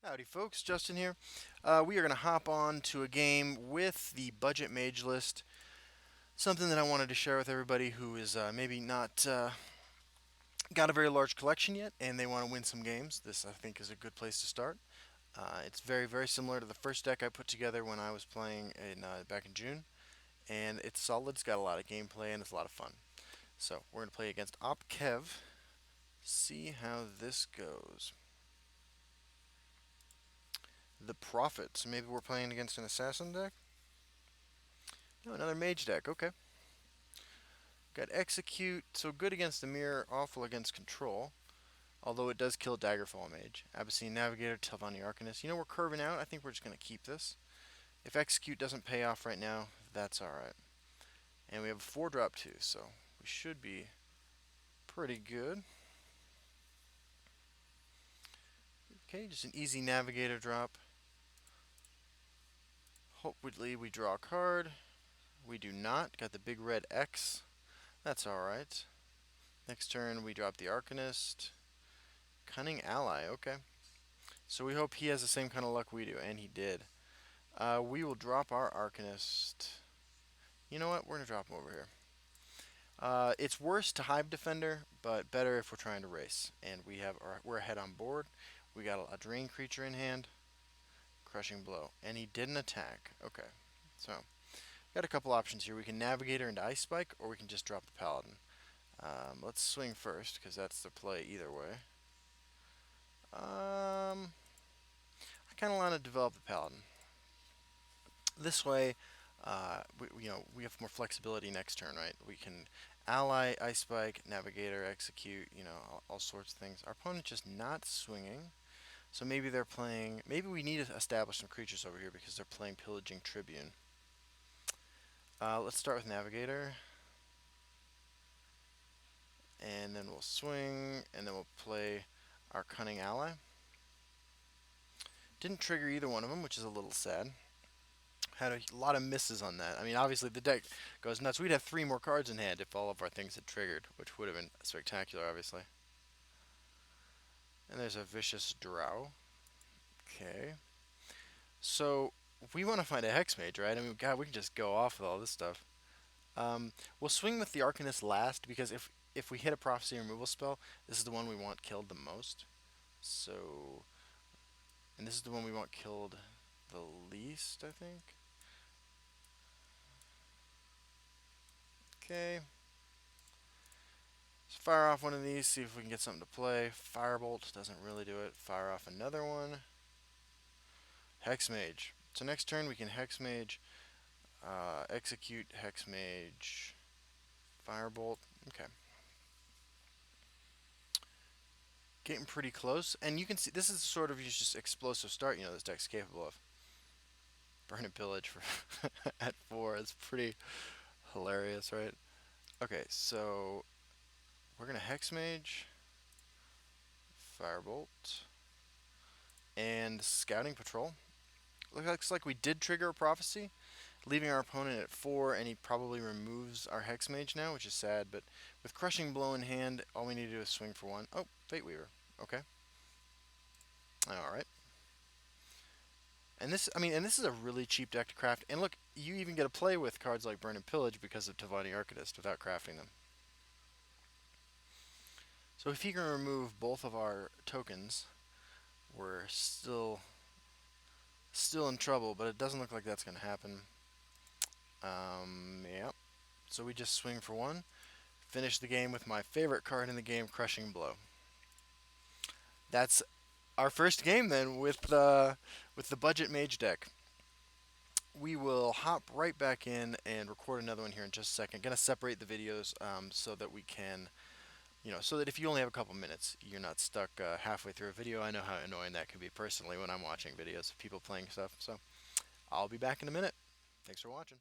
Howdy folks, Justin here. We are going to hop on to a game with the budget mage list. Something that I wanted to share with everybody who is maybe not got a very large collection yet and they want to win some games. This I think is a good place to start. It's very similar to the first deck I put together when I was playing back in June. And it's solid, it's got a lot of gameplay and it's a lot of fun. So we're going to play against Kev. See how this goes. The Prophet. So maybe we're playing against an assassin deck? No, another mage deck. Okay. Got Execute. So good against the mirror, awful against control. Although it does kill Daggerfall Mage. Abyssinian Navigator, Telvanni Arcanist. You know, we're curving out. I think we're just going to keep this. If Execute doesn't pay off right now, that's alright. And we have a 4-drop too, so we should be pretty good. Okay, just an easy Navigator drop. Hopefully we draw a card. We do not. Got the big red X. That's alright. Next turn we drop the Arcanist. Cunning Ally, okay. So we hope he has the same kind of luck we do, and he did. We will drop our Arcanist. You know what? We're going to drop him over here. It's worse to Hive Defender, but better if we're trying to race. And we're ahead on board. We got a Drain creature in hand. Crushing Blow. And he didn't attack. Okay. So, got a couple options here. We can Navigator into Ice Spike, or we can just drop the Paladin. Let's swing first, because that's the play either way. I kind of want to develop the Paladin. This way, we have more flexibility next turn, right? We can ally, ice spike, navigator, execute, all sorts of things. Our opponent's just not swinging, so maybe they're playing. Maybe we need to establish some creatures over here because they're playing pillaging tribune. Let's start with navigator, and then we'll swing, and then we'll play our cunning ally. Didn't trigger either one of them, which is a little sad. Had a lot of misses on that. I mean, obviously the deck goes nuts. We'd have 3 more cards in hand if all of our things had triggered, which would have been spectacular, obviously. And there's a vicious drow. Okay. So we want to find a hex mage, right? I mean, God, we can just go off with all this stuff. We'll swing with the Arcanist last because if we hit a prophecy removal spell, this is the one we want killed the most. So, and this is the one we want killed the least, I think. Okay. Let's fire off one of these, see if we can get something to play. Firebolt doesn't really do it. Fire off another one. Hex Mage. So next turn we can Hex Mage, execute Hex Mage, Firebolt. Okay. Getting pretty close. And you can see this is sort of just explosive start, this deck's capable of. Burn and Pillage for at 4. It's pretty hilarious, right? Okay, so we're going to Hex Mage, Firebolt, and Scouting Patrol. Looks like we did trigger a Prophecy, leaving our opponent at 4, and he probably removes our Hex Mage now, which is sad, but with Crushing Blow in hand, all we need to do is swing for 1. Oh, Fate Weaver. Okay. Alright. And this is a really cheap deck to craft. And look, you even get to play with cards like Burn and Pillage because of Telvanni Arcanist without crafting them. So if he can remove both of our tokens, we're still in trouble, but it doesn't look like that's going to happen. Yep. So we just swing for 1. Finish the game with my favorite card in the game, Crushing Blow. That's our first game then with the budget mage deck. We will hop right back in and record another one here in just a second. Gonna separate the videos so that we can, so that if you only have a couple minutes, you're not stuck halfway through a video. I know how annoying that can be personally when I'm watching videos of people playing stuff. So I'll be back in a minute. Thanks for watching.